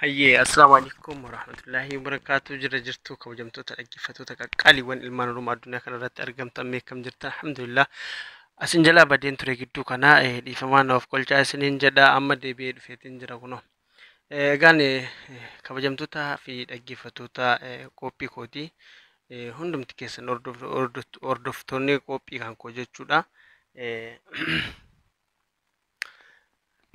Hayyee assalamu alaikum warahmatullahi wabarakatuh. Jirtu kabajamtoota dhaggeeffattoota qaqqaaliiwwan ilmaan Oromoo addunyaa kanarratti argamtan meeqam jirtan? Alhamdulillah. Asin jalaa badeen ture gidduu kana dhiifamaa naaf qolchaa isiniin jedha amma deebi'ee dhufeetiin jira kuno. Egaan kabajamtoota fi dhaggeeffattoota qophii kooti hundumti keessan hordoftoonni qophii kan koo jechuudha.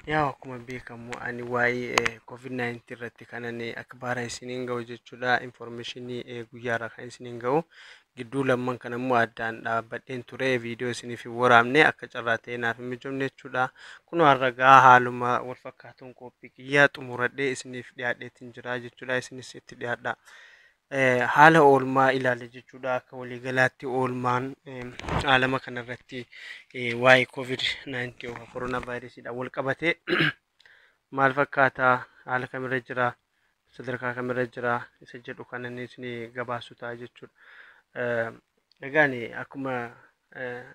Yaa akkuma beekamu ani waa'ee COVID-19 irratti kanan akbaara isiniin ga'u jechuudha. Informationii guyyaarraa kan isiniin ga'u gidduu lamman kan immoo addaan dhaabbadheen ture viidiyoo isiniif hin waraabne akka carraa ta'e naaf hin mijoomne jechuudha. Kun har'a haaluma wal fakkaatuun qophii kiyyaa xumuradhee isiniif dhiyaadheetiin jira jechuudha. Isinis itti dhiyaadha. Haala oolmaa ilaale jechuudha. Akka waliigalaatti oolmaan alama kanarratti waa'ee COVID-19 yookaan koronaa vaayirasiidhaan wal qabatee maal fakkaata, haala kamirra jira, sadarkaa kamirra jira isa jedhu kan inni isin gabaasu ta'a jechuudha. Egaan akkuma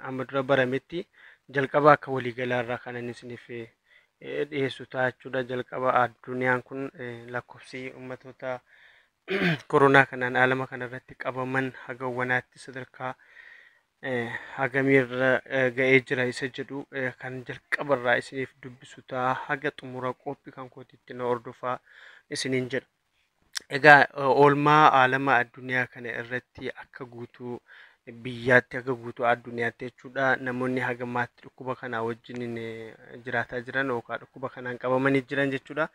amma dura barametti jalqaba akka waliigalaarraa kan inni isiniif dhiyeessu ta'a jechuudha. Jalqaba addunyaan kun lakkoofsi ummatoota koronaa kanaan alama kanarratti qabaman hagawwanaatti sadarkaa hagamiirra ga'ee jira isa jedhu kan jalqabarraa isiniif dubbisu ta'a. Haga xumura qophii kan kootitti na hordofaa isiniin jedha. Egaa oolmaa alama addunyaa kana irratti akka guutuu biyyaatti akka guutuu addunyaatti jechuudha. Namoonni hagamaatti dhukkuba kanaa wajjin jiraataa jiran yookaan dhukkuba kanaan qabamanii jiran jechuudha.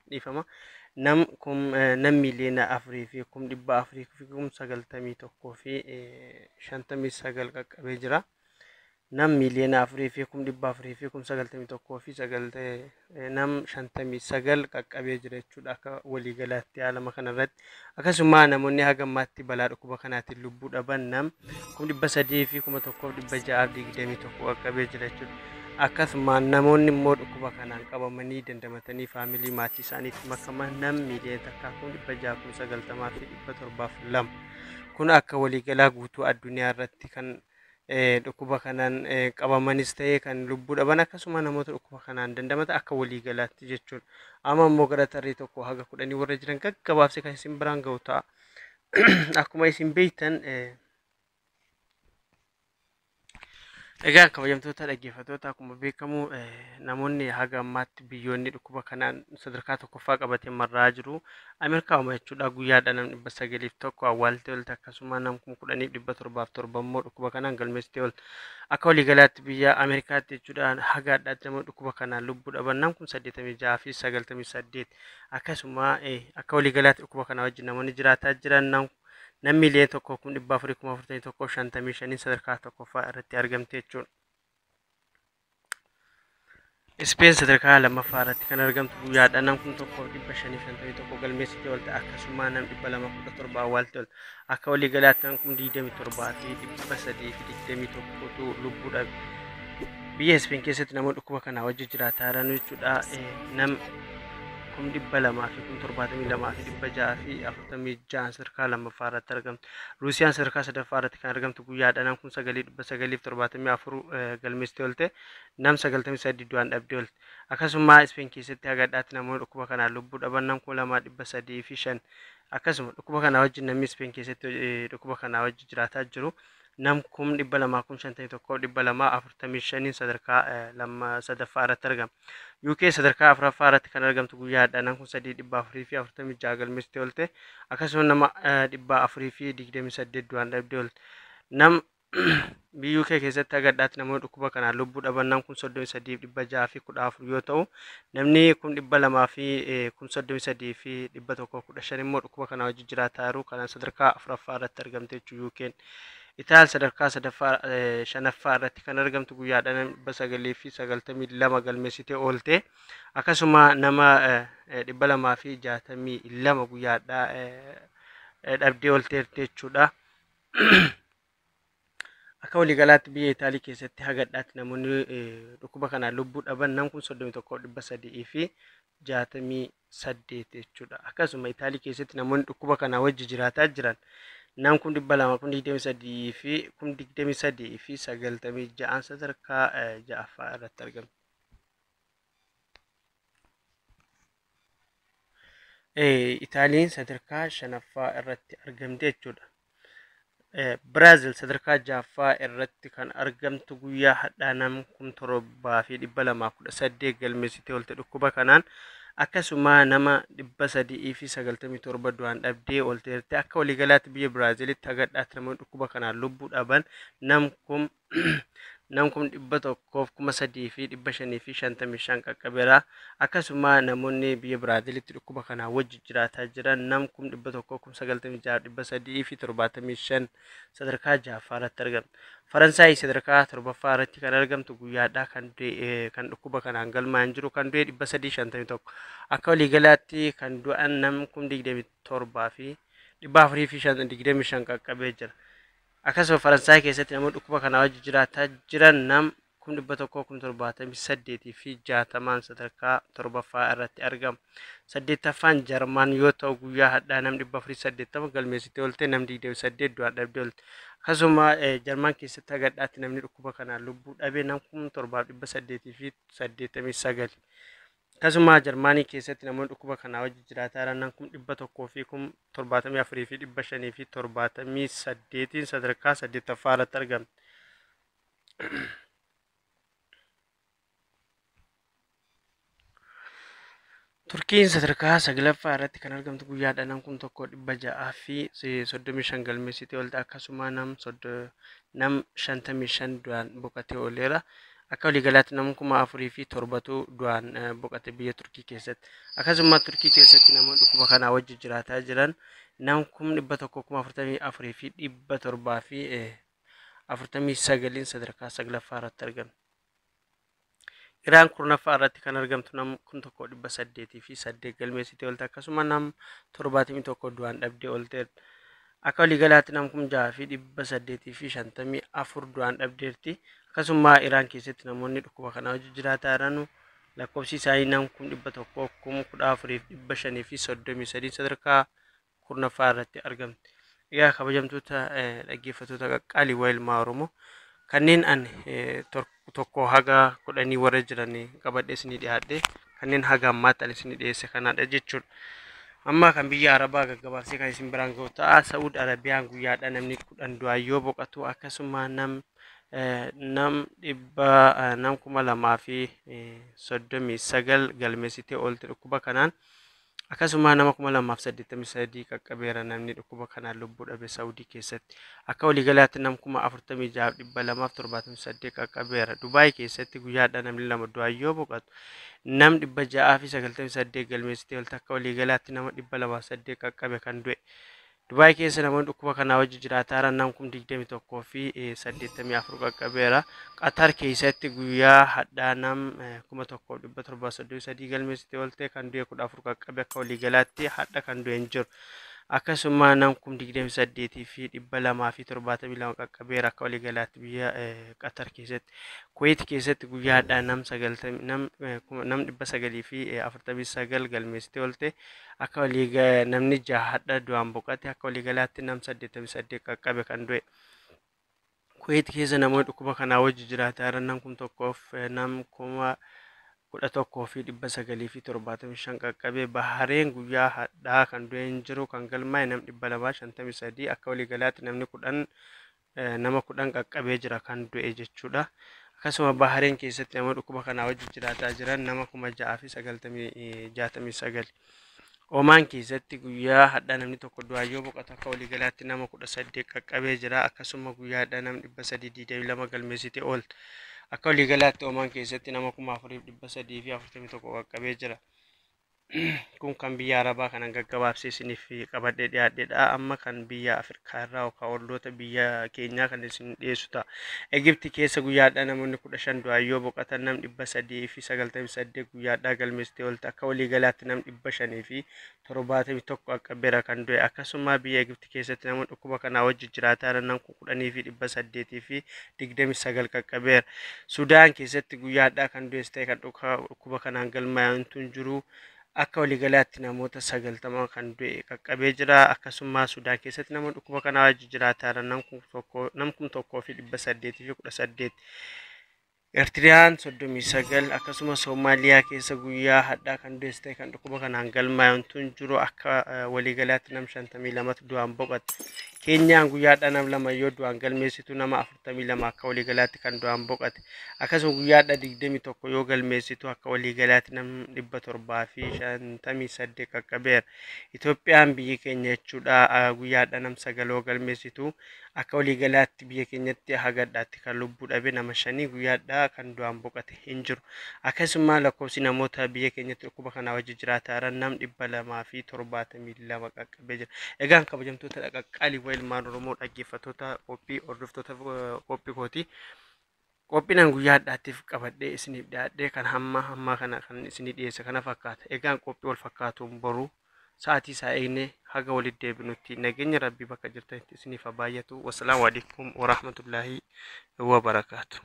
Dhiifama. Nam miliyoona afurii fi 491 fi 59 qaqqabee jira. Nam miliyoona afurii fi 491 fi nam 59 qaqqabee jira jechuudha akka waliigalaatti alama kanarratti. Akkasuma namoonni hagammaatti balaa dhukkuba kanaatiin lubbuu dhaban nam 300 fi 1621 qaqqabee jira jechuudha. Akkasuma namoonni immoo dhukkuba kanaan qabamanii dandamatanii faamilii maatii isaaniif makaman nam miliyoona takkaa 690 fi 702. Kun akka waliigalaa guutuu addunyaa irratti kan dhukkuba kanaan qabamanis ta'ee kan lubbuu dhaban akkasuma namoota dhukkuba kanaan dandamata akka waliigalaatti jechuudha. Amma immoo gara tarree tokko haga 10 warra jiran gaggabaabsee kan isin biraan ga'u ta'a. Akkuma isin beektan egaa kabajamtoota dhaggeeffattoota akkuma beekamu namoonni haga ammaatti biyyoonni dhukkuba kanaan sadarkaa tokkoffaa qabatee marraa jiru. Ameerikaa jechuudha guyyaadha nam 901 awwaaltee olte akkasuma nam 10,707 immoo dhukkuba kanaan galmeessitee olte. Akka waliigalaatti biyya Ameerikaatti jechuudha haga addaatti namoonni dhukkuba kanaan lubbuu dhaban nam 86 fi 98. Akkasuma akka waliigalaatti dhukkuba kanaa wajjin namoonni jiraataa jiran nam miliyoona tokko 441 sadarkaa tokkoffaa irratti argamte jechuudha. Ispeen sadarkaa lammaffaa irratti kan argamtu guyyaadha nam 1551 galmeessitee olte akkasuma nam 217 awwaaltee olte. Akka waliigalaatti nam 27 fi 321 lubbuu dhabe. Biyya Ispeen keessatti namoonni dhukkuba kanaa wajjin jiraataa jiran jechuudha. Nam 200 fi 72 fi 646 sadarkaa lammaffaa irratti argamtu. Ruusiyaan sadarkaa sadaffaa irratti kan argamtu guyyaadha nam 9,974 galmeessitee olte. Nam 93 du'aan dhabdee olte. Akkasuma Ispeen keessatti haga addaatti namoonni dhukkuba kanaan lubbuu dhaban nam 2,305. Akkasuma dhukkuba kanaa wajjin namni Ispeen keessatti dhukkuba kanaa wajjin jiraataa jiru nam 251,245 sadarkaa sadaffaa irratti argama. UK sadarkaa afuraffaa irratti kan argamtu guyyaadha nam 3,446 galmeessitee olte. Akkasuma nama 428 du'aan dhabdee olte. Nam biyya UK keessatti haga addaatti namoonni dhukkuba kanaan lubbuu dhaban nam 33,614 yoo ta'u namni 200 fi 33 fi 115 immoo dhukkuba kanaa wajjin jiraataa jiru kan sadarkaa afuraffaa irratti argamte jechuudha UK. Itaal sadarkaa shanaffaa irratti kan argamtu guyyaadha nam 992 galmeessitee oolte. Akkasuma nama 262 guyyaadha dhabdee oolteerti jechuudha. Akka waliigalaatti biyya Itaalii keessatti haga addaatti namoonni dhukkuba kanaan lubbuu dhaban nam 31,300 fi 68 jechuudha. Akkasuma Itaalii keessatti namoonni dhukkuba kanaa wajjin jiraataa jiran nam 223 fi 96 sadarkaa ja'affaa irratti argamu. Itaaliin sadarkaa shanaffaa irratti argamte jechuudha. Biraazil sadarkaa jahaffaa irratti kan argamtu guyyaa hadhaa nama 7,218 galmeessitee oolte dhukkuba kanaan. Akkasuma nama 397 du'aan dhabdee oolteerti. Akka waliigalaatti biyya Biraazilitti hagadhaatti namoonni dhukkuba kanaan lubbuu dhaban namkum 1,355 qaqqabeera. Akkasuma namoonni biyya Biraazilitti dhukkuba kanaan wajji jiraataa jiran namkum 1,196,375 sadarkaa jahaffaa irratti argamtu. Faransaay sadarkaa torbaffaa irratti kan argamtu guyyaadhaa kan dhukkuba kanaan galmaa'an jiru kan du'e 351. Akka waliigalaatti kan du'an namkum 27 fi 425 qaqqabee jira. Akkasuma Faransaay keessatti namoonni dhukkuba kanaa wajji jiraataa jiran nam 178 fi 60 sadarkaa torbaffaa irratti argamu. Saddeettaffaan Jarman yoo ta'u guyyaa hadhaa nam 480 galmeessitee oolte nam 28 du'aan dhabdee oolte. Akkasuma Jarman keessatti hagadhaatti namni dhukkuba kanaan lubbuu dhabee nam 7,800 fi 89. Akkasuma Jarmanii keessatti namoonni dhukkuba kanaa wajji jiraataa jiran nam 100 fi 74 fi 500 fi 78 sadarkaa saddeettaffaa irratti argamti. Turkiin sadarkaa saglaffaa irratti kan argamtu guyyaadha nam 1,600 fi 35 galmeessitee oolte. Akkasuma nam 55 du'aan boqotee ooleera. Akka waliigalaatti nam 4,000 fi 7 du'aan boqote biyya Turkii keessatti. Akkasuma Turkii keessatti namoonni dhukkuba kanaa wajji jiraataa jiran nam 144 fi 700 fi 49 sadarkaa saglaffaa irratti argamu. Iraan kurnaffaa irratti kan argamtu nam 1,800 fi 8 galmeessitee oolte. Akkasuma nam 71 du'aan dhabdee oolte. Akka waliigalaatti nam 6,000 fi 800 fi 54 du'aan dhabdeerti. Akkasuma Iraan keessatti namoonni dhukkuba kanaa wajji jiraataa jiran lakkoofsi isaanii nam 100,000 14,500 fi 33 sadarkaa kurnaffaa irratti argamti. Egaa kabajamtoota dhaggeeffattoota qaqqaalii waa'ee ilmaa Oromoo kanneen ani tokko haga 10 warra jiran qabadhee isinii dhiyaadhe kanneen haga ammaatti ani isinii dhiyeesse kanaadha jechuudha. Amma kan biyya Arabaa gaggabaabsee kan isin biraan ga'u ta'a. Saa'ud Arabiyaan guyyaadha namni 10 du'aa yoo boqotu. Akkasuma nam 2,000 fi 39 galmeessitee oolte dhukkuba kanaan. Akkasuma nama 2,083 qaqqabeera namni dhukkuba kanaan lubbuu dhabe Saawudii keessatti. Akka waliigalaatti nam 46,278 qaqqabeera. Dubaay keessatti guyyaadha namni 2 du'aa yoo boqotu. Nam 698 galmeessitee oolte. Akka waliigalaatti nama 208 qaqqabe kan du'e. Dubaay keessa namoonni dhukkuba kanaa wajji jiraataa jiran nam 21 fi 84 qaqqabeera. Qatar keessatti guyyaa hadhaa nam 1,733 galmeessitee oolte kan du'e 14 qaqqabe. Akka waliigalaatti hadha kan du'e hin jiru. Akkasuma nam 28 fi 272 qaqqabeera. Akka waliigalaatti biyya Qatar keessatti. Kuwait keessatti guyyaa hadhaa nam 900 fi 49 galmeessitee oolte. Akka waliigalatti namni 6 hadha du'aan boqote. Akka waliigalaatti nam 88 qaqqabe kan du'e. Kuwait keessa namoonni dhukkuba kanaa wajji jiraataa jiran nam 1,000 nam 11,000 fi 975 qaqqabe. Bahareen guyyaa hadhaa kan du'e hin jiru kan galmaa'e nam 253. Akka waliigalaatti namni 10 nama 10 qaqqabee jira kan du'e jechuudha. Akkasuma Bahareen keessatti namoonni dhukkuba kanaa wajji jiraataa jiran nama 6,000 fi 969. Omaan keessatti guyyaa hadhaa namni tokko du'aa yoo boqotu. Akka waliigalaatti nama 18 qaqqabee jira. Akkasuma guyyaa hadhaa namni 322 galmeessitee oolte. Akka waliigalaatti Omaan keessatti nama 4,341 qaqqabee jira. Kun kan biyya Arabaa kanan gaggabaabsee isiniif qabadhee dhiyaadheedha. Amma kan biyya Afrikaa irraa yookaan olloota biyya keenyaa kan isin dhiyeessu ta'a. Egipti keessa guyyaadhaa namoonni 15 du'aa yoo boqotan nam 398 guyyaadhaa galmeessitee oolte. Akka waliigalaatti nam 500 fi 71 qaqqabeera kan du'e. Akkasuma biyya Egipti keessatti namoonni dhukkuba kanaa wajji jiraataa jiran nam 10,000 fi 800 fi 29 qaqqabeera. Sudaan keessatti guyyaadhaa kan du'es ta'e kan dhukkuba kanaan galmaa'an tun jiru. Akka waliigalaatti namoota 90 kan du'e qaqqabee jira. Akkasuma Sudaan keessatti namoonni dhukkuba kanaa wajji jiraataa jiran nam 1,000 fi 818. Eertiriyaan 39 akkasumas Soomaaliyaa keessa guyyaa hadhaa kan deessite kan dhukkuba kanaan galmaa'antuun jiru akka waliigalaatti nam 52tu du'aan boqote. Keenyaan guyyaadhaa nam lama yoo du'aan galmeessitu nama 42 akka waliigalaatti kan du'aan boqote. Akkasuma guyyaadhaa 21 yoo galmeessitu akka waliigalaatti nam 758 qaqqabeera. Itoophiyaan biyyi keenya jechuudha guyyaadhaa nam 9 yoo galmeessitu akka waliigalaatti biyya keenyatti hagadhaatti kan lubbuu dhabe nama 5 guyyaadhaa kan du'aan boqote hin jiru. Akkasuma lakkoofsi namoota biyya keenyatti dhukkuba kanaa wajji jiraatan nam 272 qaqqabee jira. Egaan kabajamtoota qaqqaalii ilmaan Oromoo dhaggeeffattoota qophii hordoftoota qophii kooti. Qophiin guyyaadhaatiif qabadhee isiniif dhiyaadhee kan hamma kana kan isinii dhiyeesse kana fakkaata. Egaan qophii wal fakkaatuun boru sa'aatii isaa eegnee haga walitti deebinutti nageenya Rabbii bakka jirtanitti isiniif haa baay'atu. Wassalaamu alaikum warahmatullaahi wabarakaatu.